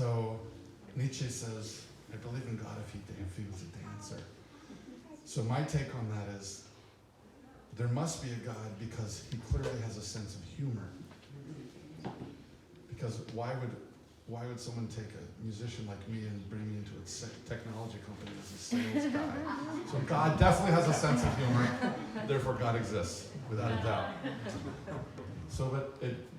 So Nietzsche says, I believe in God if he was a dancer. So my take on that is, there must be a God because he clearly has a sense of humor. Because why would someone take a musician like me and bring me into a technology company as a sales guy? So God definitely has a sense of humor. Therefore, God exists, without a doubt. So,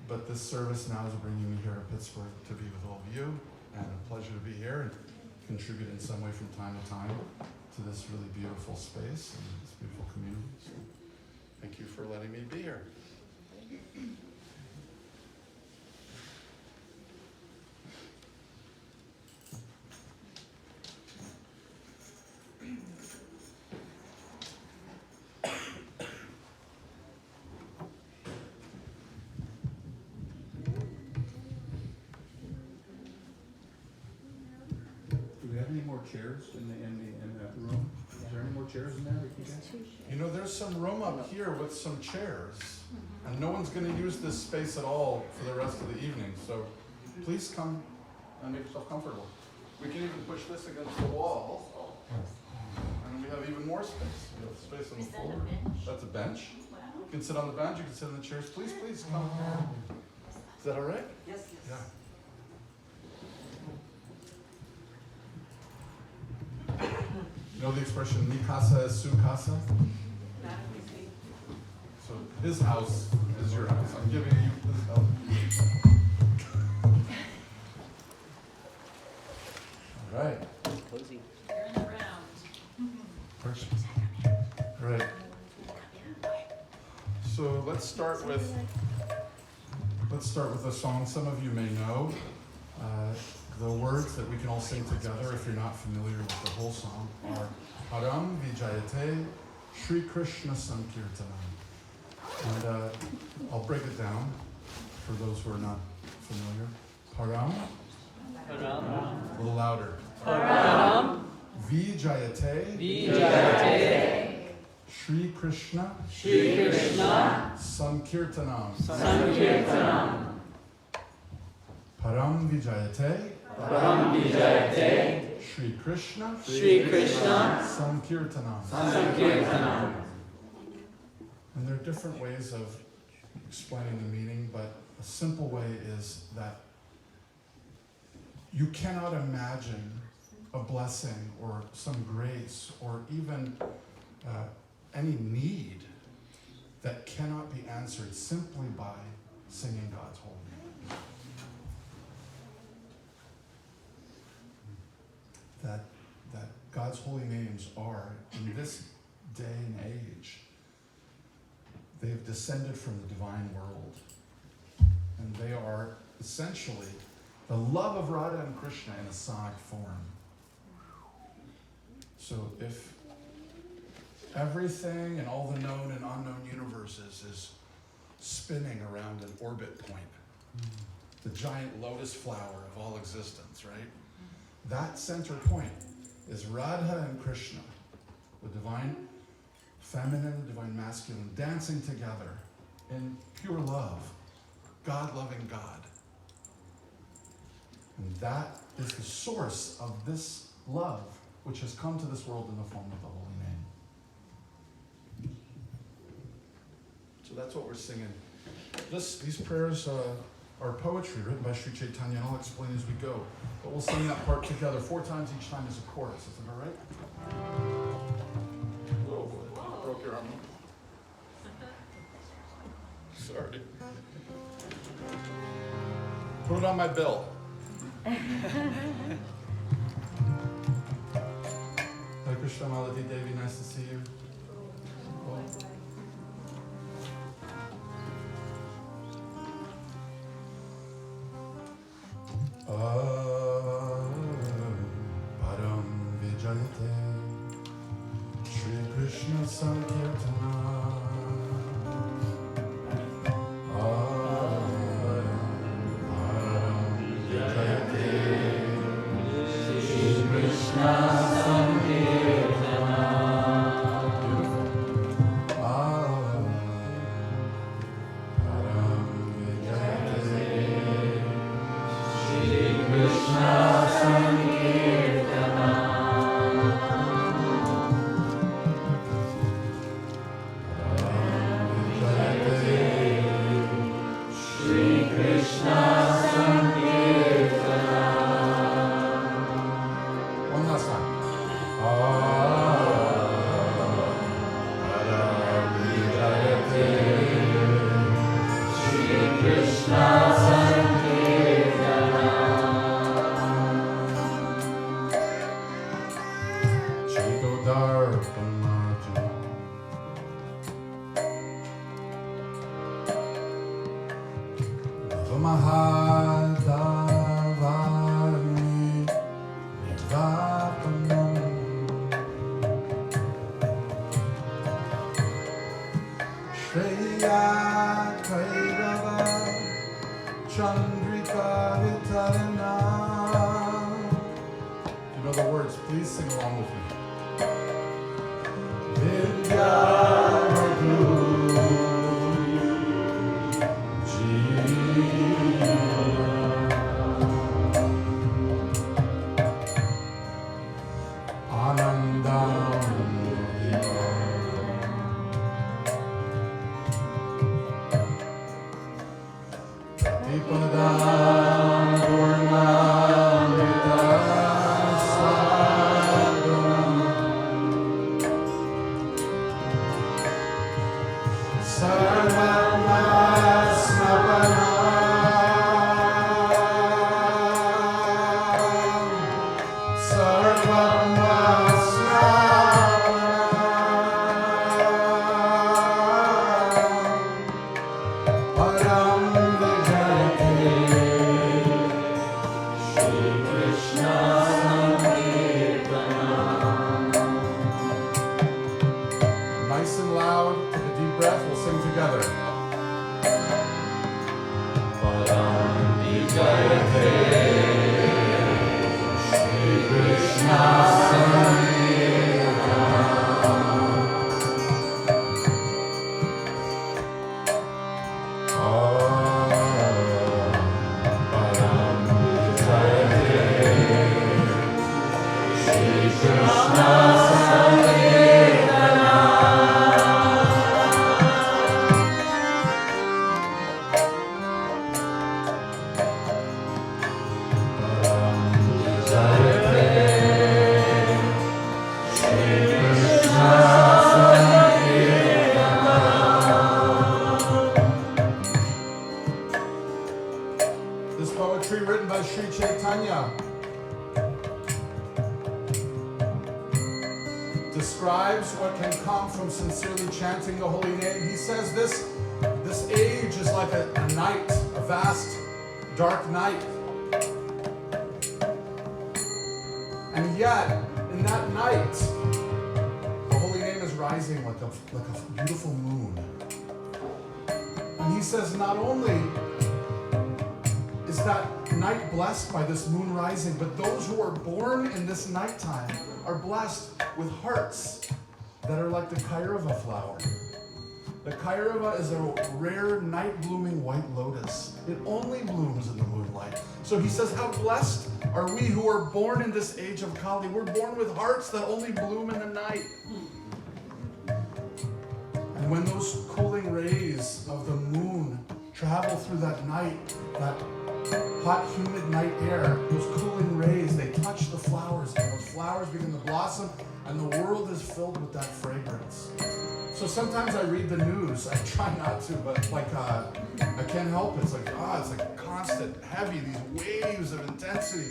but this service now is bringing me here to Pittsburgh to be with all of you, and a pleasure to be here and contribute in some way from time to time to this really beautiful space and this beautiful community. So thank you for letting me be here. Chairs in that room? Is there any more chairs in there? You know, there's some room up here with some chairs, and no one's going to use this space at all for the rest of the evening. So please come and make yourself comfortable. We can even push this against the wall, and we have even more space. We have space on the floor. That's a bench. You can sit on the bench. You can sit in the chairs. Please come. Is that all right? Yes. Yeah. You know the expression, mi casa es su casa? So his house is your house. I'm giving you his house. All right. Cozy. You're in the round. Perfect. All right. So let's start with a song some of you may know. The words that we can all sing together, if you're not familiar with the whole song, are Param Vijayate Shri Krishna Sankirtanam. And I'll break it down for those who are not familiar. Param. Param. A little louder. Param. Vijayate. Vijayate. Shri Krishna. Shri Krishna. Sankirtanam. Sankirtanam. Param Vijayate. Param Vijayate. Shri Krishna. Shri Krishna. Sankirtanam. Sankirtanam. And there are different ways of explaining the meaning, but a simple way is that you cannot imagine a blessing or some grace or even any need that cannot be answered simply by singing God's holy name. That God's holy names are, in this day and age, they've descended from the divine world. And they are essentially the love of Radha and Krishna in a sonic form. So if everything and all the known and unknown universes is spinning around an orbit point, the giant lotus flower of all existence, right? That center point is Radha and Krishna, the divine feminine, divine masculine, dancing together in pure love, God-loving God. And that is the source of this love, which has come to this world in the form of the holy name. So that's what we're singing. These prayers are poetry written by Sri Chaitanya, and I'll explain as we go. But we'll sing that part together 4 times each time as a chorus. Is that all right? Whoa, broke your arm. Sorry. Put it on my bill. Hare Krishna, Malati Devi, nice to see you. Param Vijayate Shri Krishna Sankirtanam. Param Vijayate Shri Krishna Sankirtanam. Beautiful. Param Vijayate Shri Krishna know the words. Please sing along with me. Nice and loud, take a deep breath, we'll sing together. This poetry written by Sri Chaitanya describes what can come from sincerely chanting the holy name. He says this age is like a night, a vast, dark night. And yet, in that night, the holy name is rising like a beautiful moon. And he says not only is that night blessed by this moon rising, but those who are born in this nighttime are blessed with hearts that are like the Kairava flower. The Kairava is a rare night-blooming white lotus. It only blooms in the moonlight. So he says, how blessed are we who are born in this age of Kali? We're born with hearts that only bloom in the night. And when those cooling rays of the moon travel through that night, that hot, humid night air, those cooling rays, they touch the flowers, and those flowers begin to blossom, and the world is filled with that fragrance. So sometimes I read the news. I try not to, but I can't help it. It's like constant, heavy, these waves of intensity,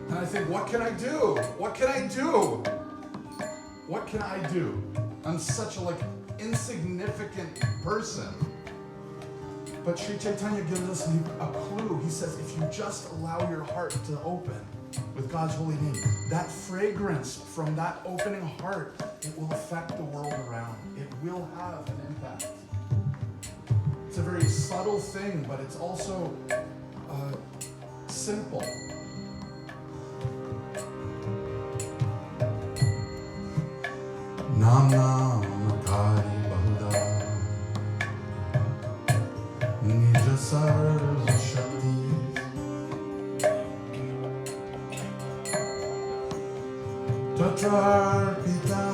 and I think, what can I do? What can I do? What can I do? I'm such a insignificant person. But Sri Chaitanya gives us a clue. He says, if you just allow your heart to open with God's holy name, that fragrance from that opening heart, it will affect the world around. It will have an impact. It's a very subtle thing, but it's also simple. Nam Nam Kari Bahuda Nija Sarva Shakti Tatrarpita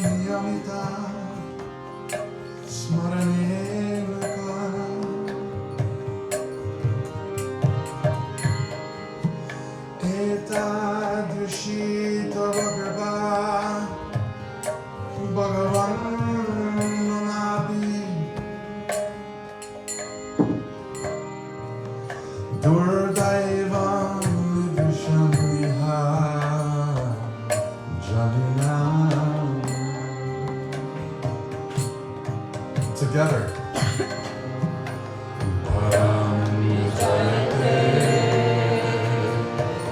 Niyamita Smarane Nakana Etadrishi Tavagriba Bhagavan Nanabi Durdaivam Vidvisham Viha Janina. Together.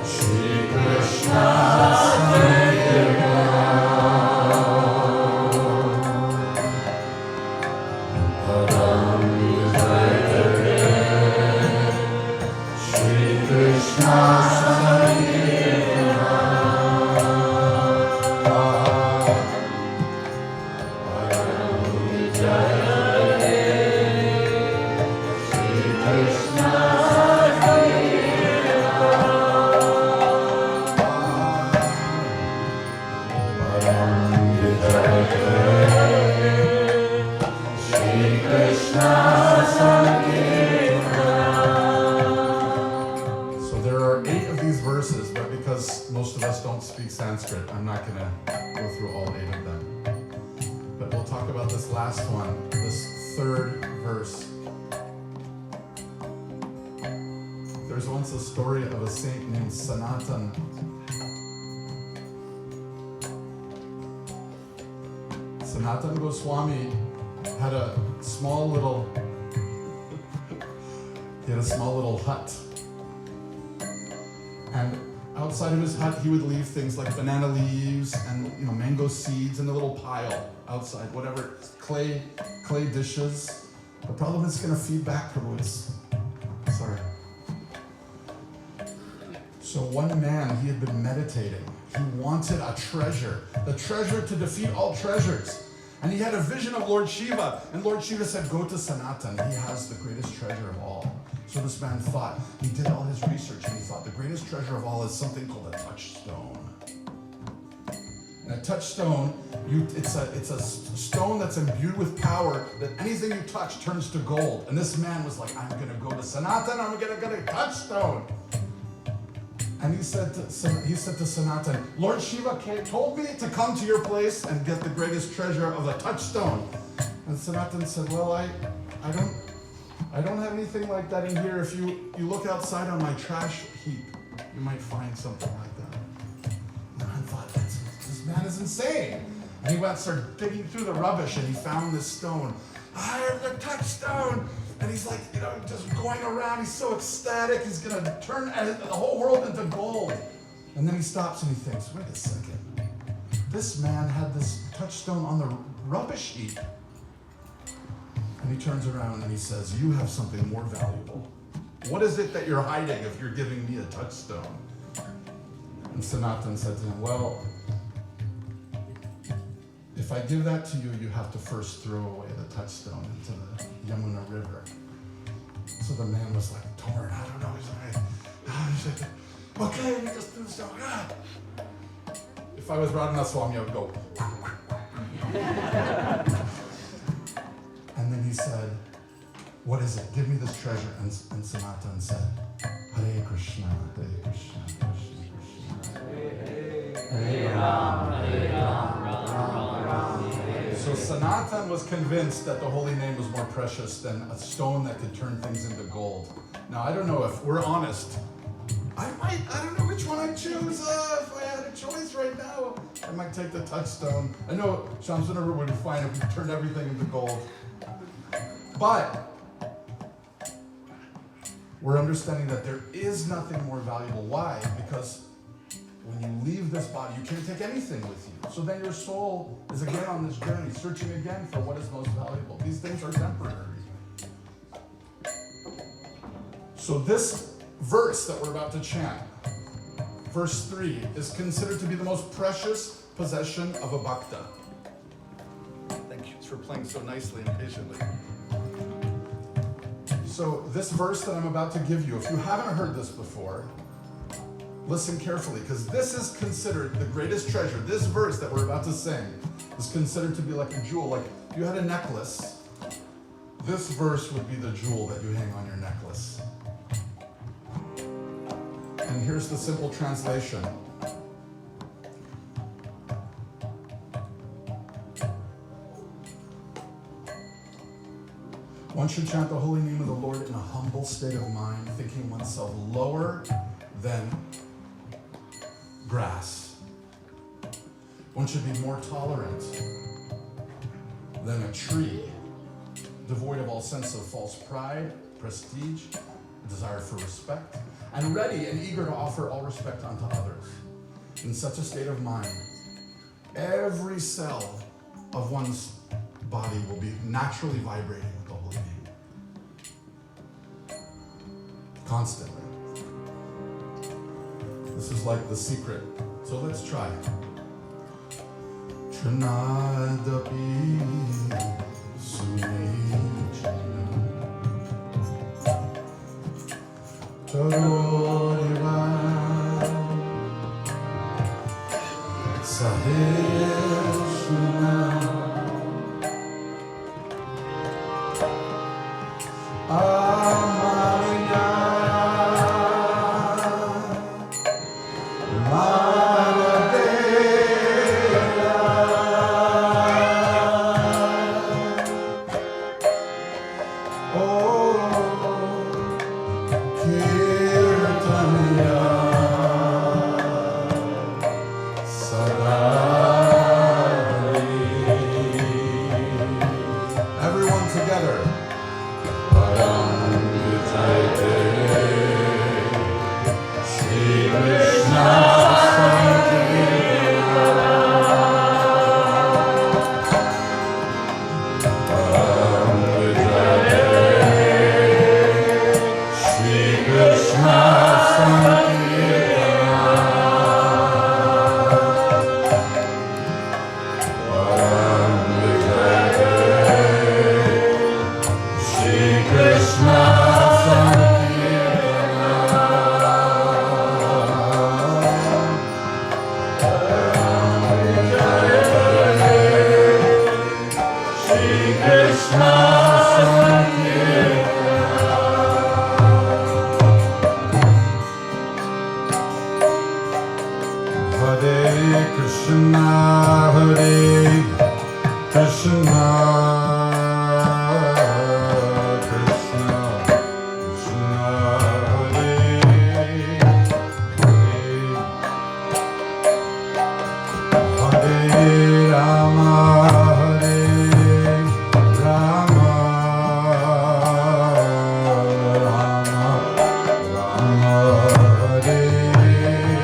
Shri Krishna Shri So there are 8 of these verses, but because most of us don't speak Sanskrit, I'm not going to go through all 8 of them. But we'll talk about this last one, this 3rd verse. There's once a story of a saint named Sanatan. Sanatan Goswami had a small little hut. And outside of his hut, he would leave things like banana leaves and mango seeds in a little pile outside, whatever, clay dishes. The problem is going to feed back, prabhu. Sorry. So one man, he had been meditating. He wanted a treasure, the treasure to defeat all treasures. And he had a vision of Lord Shiva. And Lord Shiva said, go to Sanatan. He has the greatest treasure of all. So this man thought, he did all his research and he thought the greatest treasure of all is something called a touchstone. And a touchstone, it's a stone that's imbued with power that anything you touch turns to gold. And this man was like, I'm going to go to Sanatan, I'm going to get a touchstone. And he said to Sanatan, Lord Shiva told me to come to your place and get the greatest treasure of a touchstone. And Sanatan said, well, I don't have anything like that in here. If you look outside on my trash heap, you might find something like that. And I thought, this man is insane. And he went, started digging through the rubbish, and he found this stone. I have the touchstone. And he's like, just going around. He's so ecstatic. He's going to turn the whole world into gold. And then he stops and he thinks, wait a second. This man had this touchstone on the rubbish heap. And he turns around and he says, you have something more valuable. What is it that you're hiding if you're giving me a touchstone? And Sanatan said to him, well, if I give that to you, you have to first throw away the touchstone into the Yamuna River. So the man was like torn. I don't know. He's like, okay, he just threw the stone. If I was Radhanath Swami, I would go. And then he said, what is it? Give me this treasure. And Sanatan said, Hare Krishna, Hare Krishna, Krishna Krishna. Hare Ram, Hare Ram, Ram Ram, Hare. So Sanatan was convinced that the holy name was more precious than a stone that could turn things into gold. Now, I don't know if we're honest. I don't know which one I'd choose. If I had a choice right now, I might take the touchstone. I know Shamsundaram would be fine if we turned everything into gold. But we're understanding that there is nothing more valuable. Why? Because when you leave this body, you can't take anything with you. So then your soul is again on this journey, searching again for what is most valuable. These things are temporary. So this verse that we're about to chant, verse 3, is considered to be the most precious possession of a bhakta. Thank you for playing so nicely and patiently. So this verse that I'm about to give you, if you haven't heard this before, listen carefully, because this is considered the greatest treasure. This verse that we're about to sing is considered to be like a jewel. Like if you had a necklace, this verse would be the jewel that you hang on your necklace. And here's the simple translation. One should chant the holy name of the Lord in a humble state of mind, thinking oneself lower than grass. One should be more tolerant than a tree, devoid of all sense of false pride, prestige, desire for respect, and ready and eager to offer all respect unto others. In such a state of mind, every cell of one's body will be naturally vibrating with the holy name. Constantly. This is like the secret. So let's try. Trinadapi Sunichana Chororiva Saheshuna Amaya Maradela Oh Kirtanya Sadari. Everyone together. Param Vijayate Shri Krishna Sankirtana. Param Vijayate Shri Krishna Sankirtana. Param Vijayate Shri Krishna Hare Krishna, Hare Krishna, Krishna Krishna, Hare Hare, Hare Rama, Hare Rama, Rama Rama, Hare Hare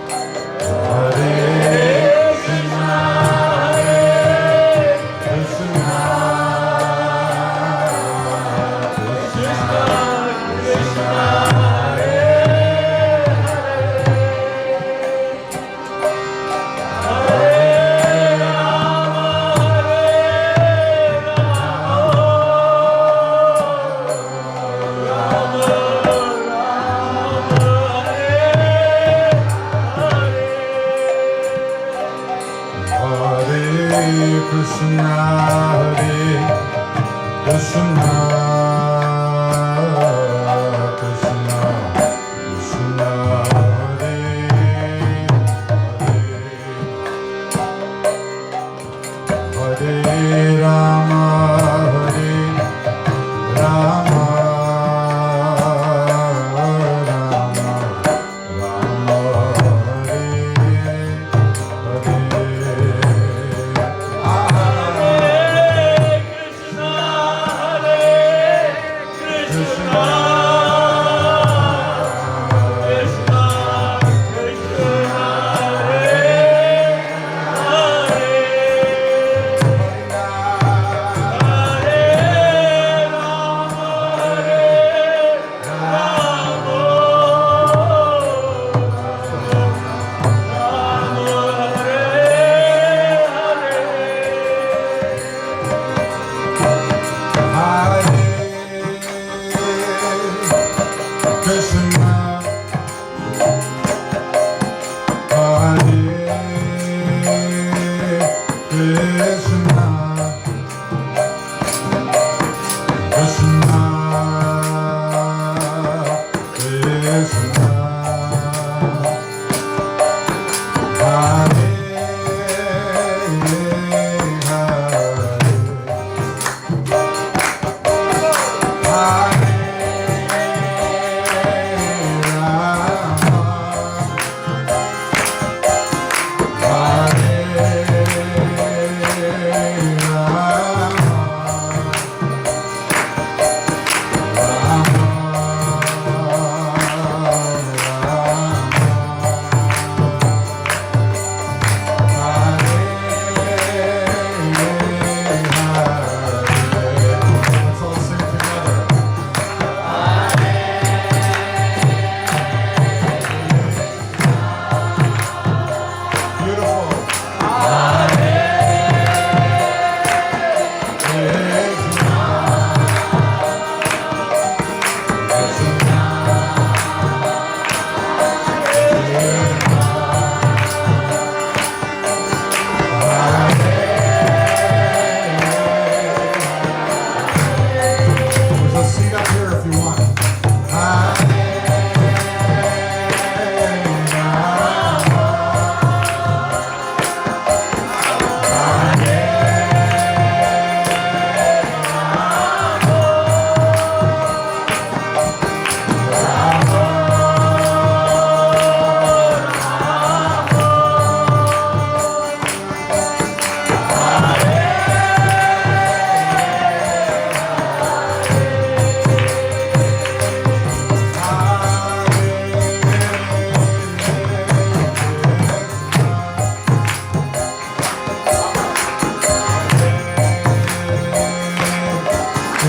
Krishna, Krishna Krishna, Krishna Hare Krishna, Hare Krishna, Krishna Krishna, Hare Hare, Hare Rama, Hare Rama, Rama Rama, Hare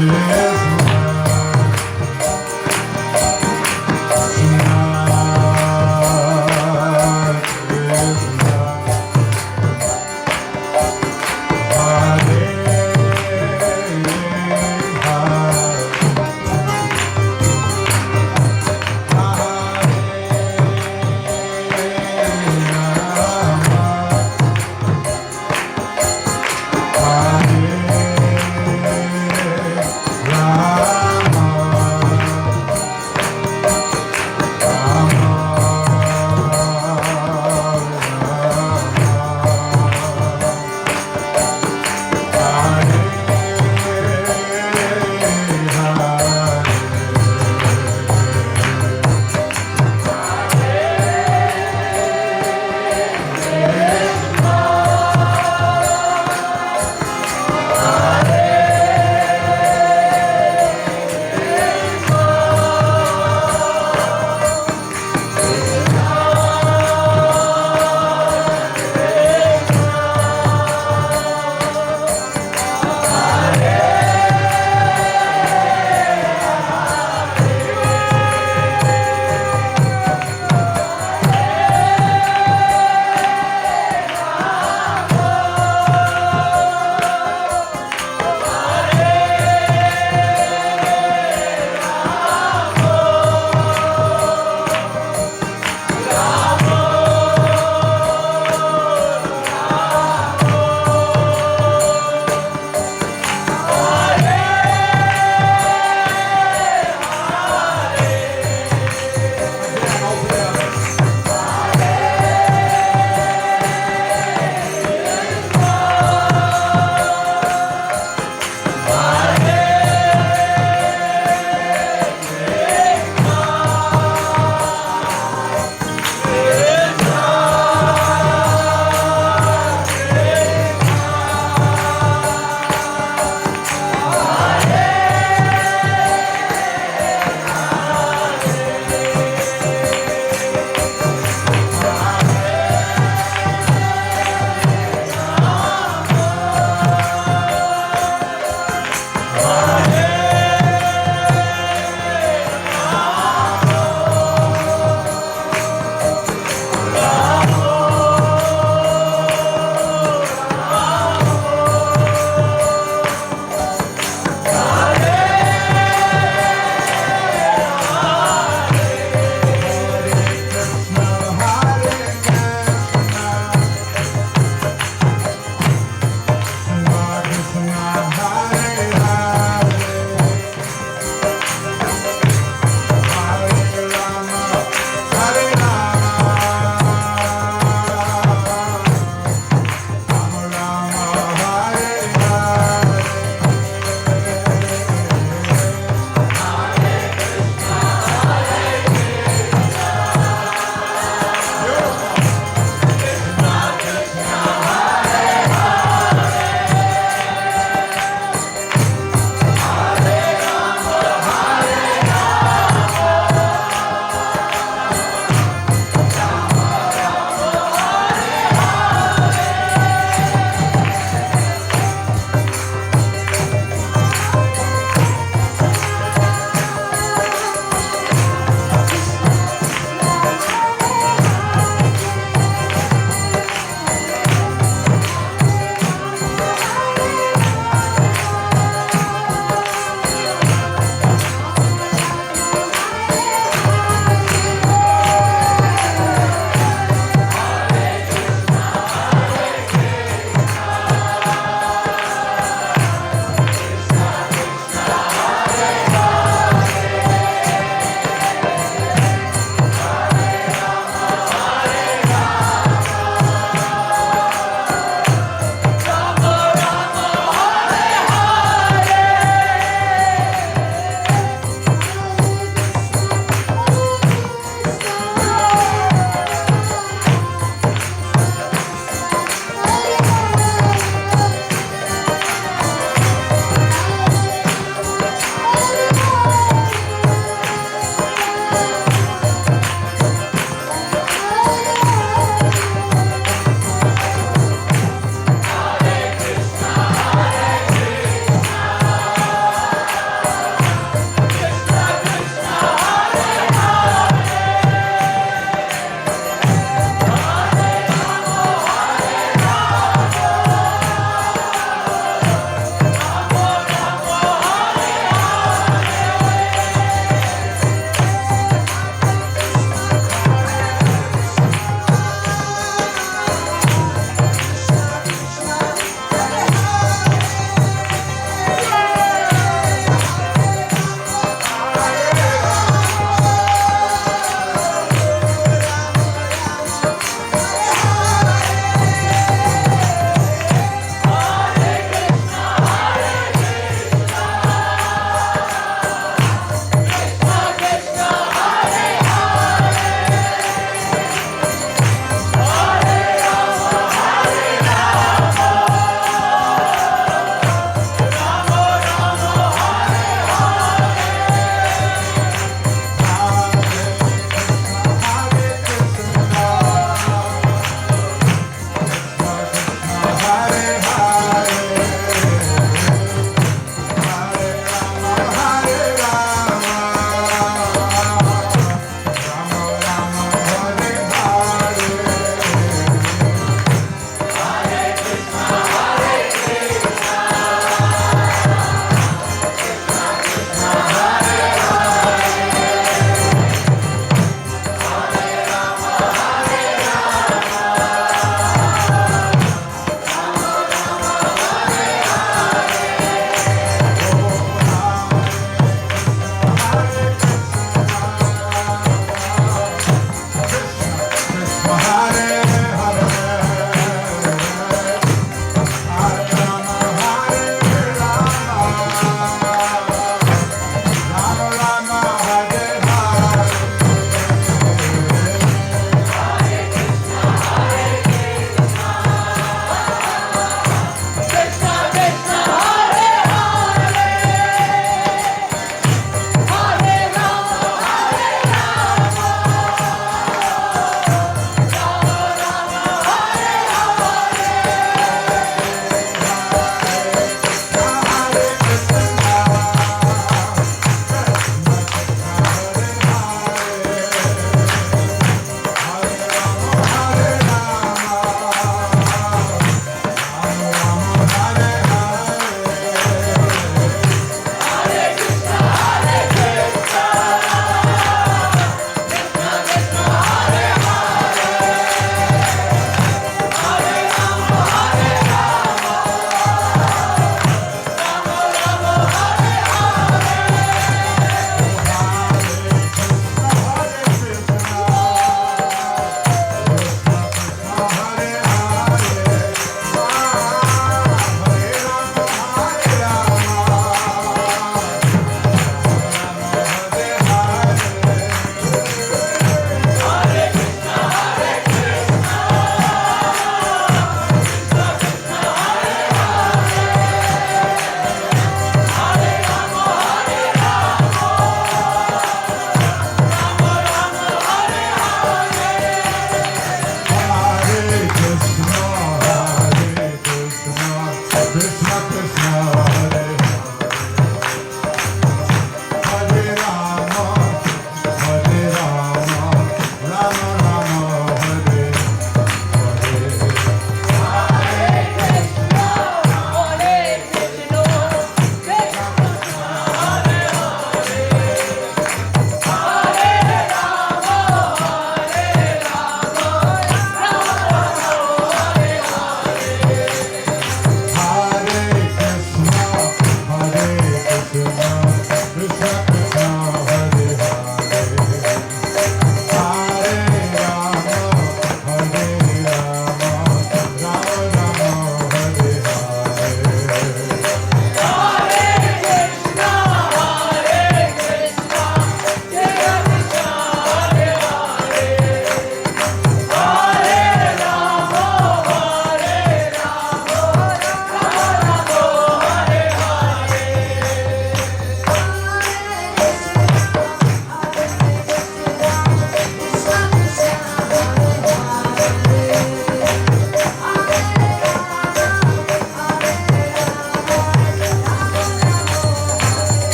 Hare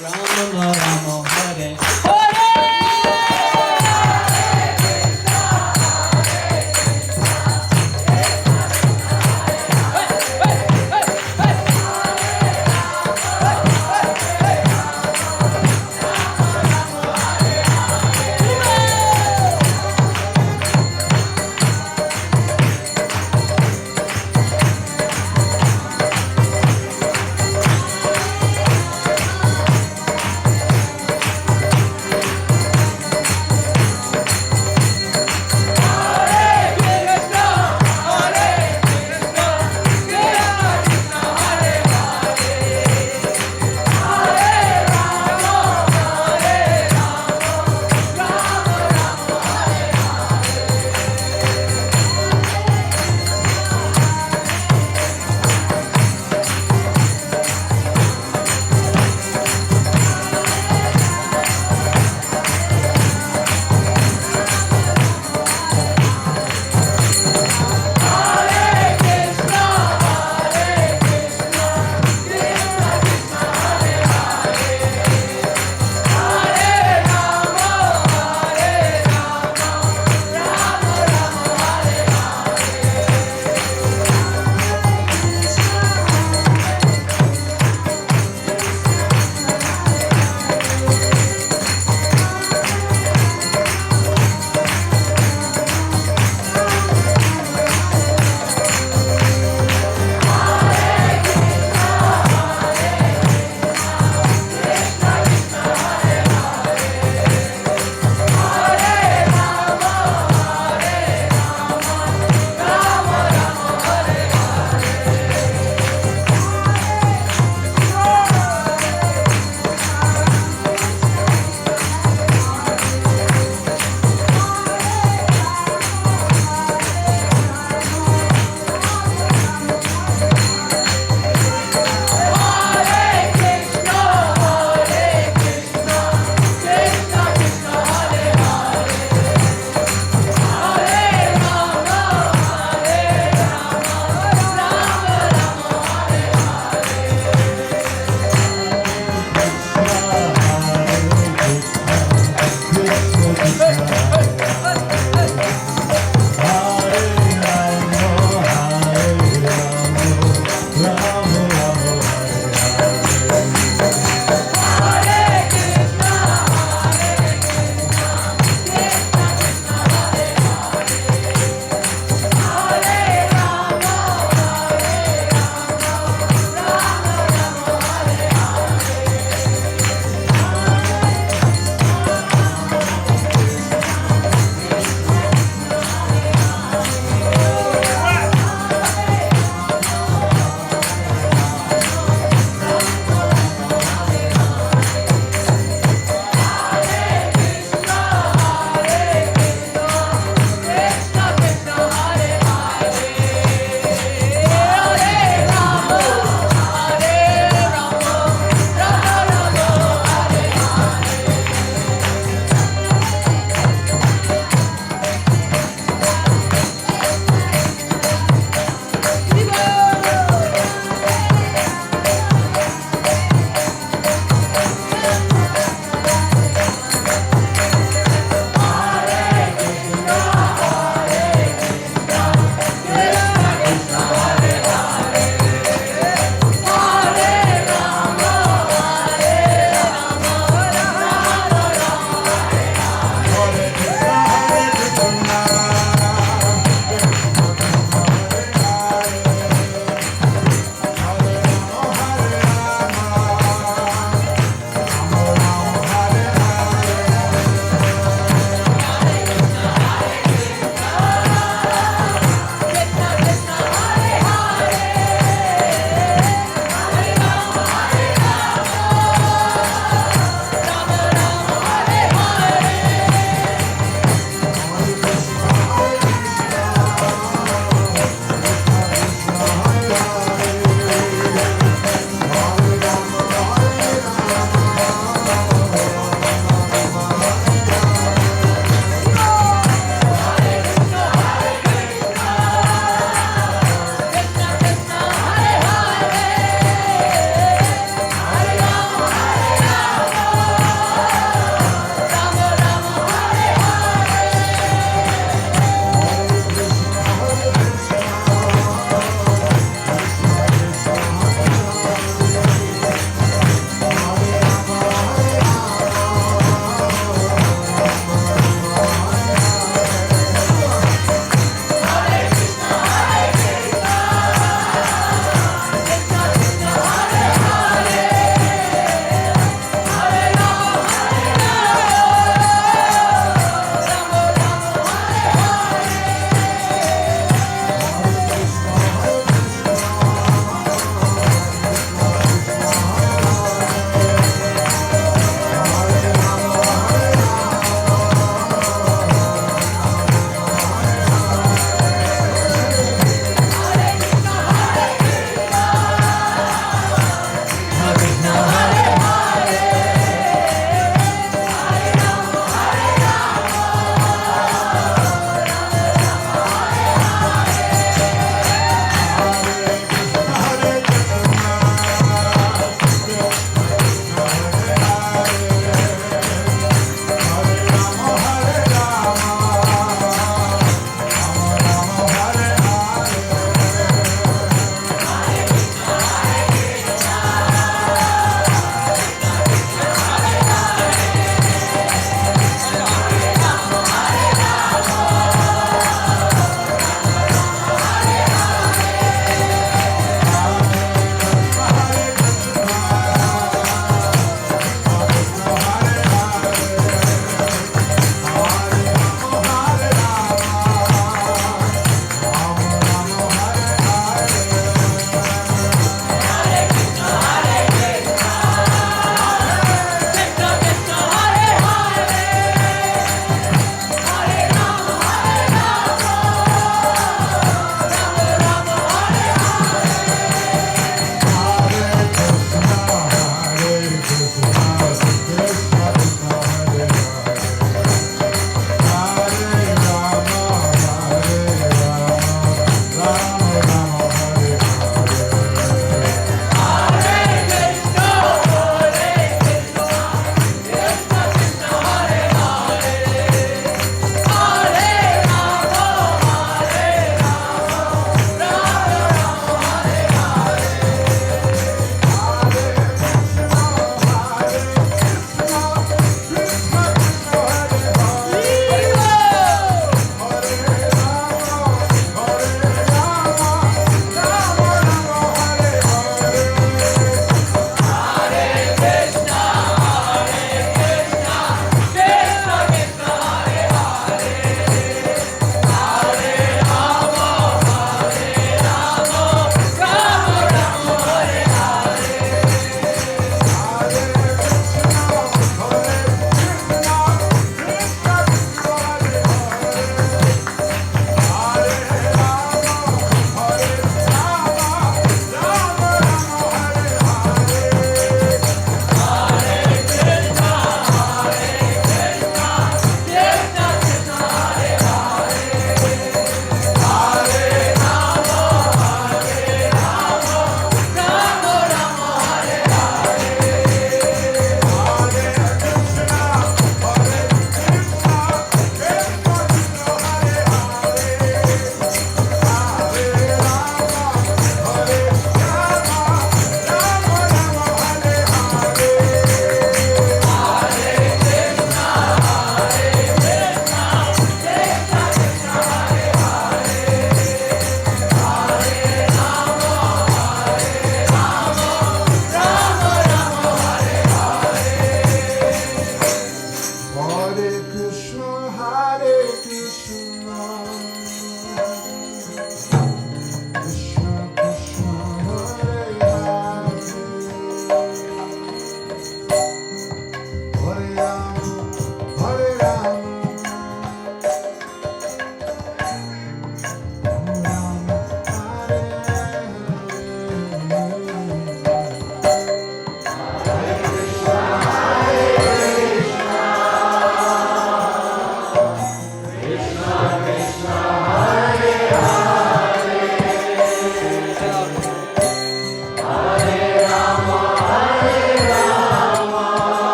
Rama Rama Hare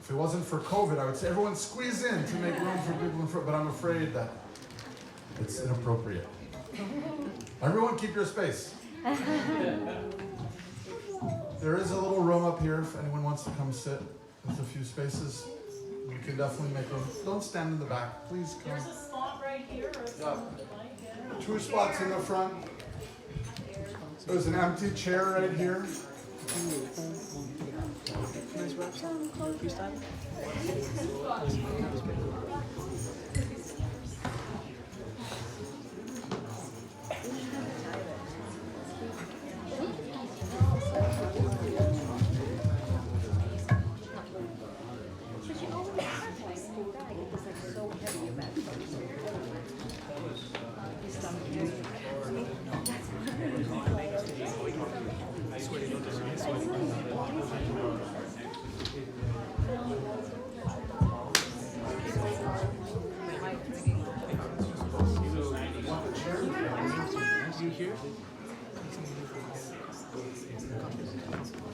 If it wasn't for COVID, I would say everyone squeeze in to make room for people in front, but I'm afraid that it's inappropriate. Everyone keep your space. There is a little room up here if anyone wants to come sit. There's a few spaces. We can definitely make room. Don't stand in the back, please come. There's a spot right here, or something like that. 2 spots in the front. There's an empty chair right here.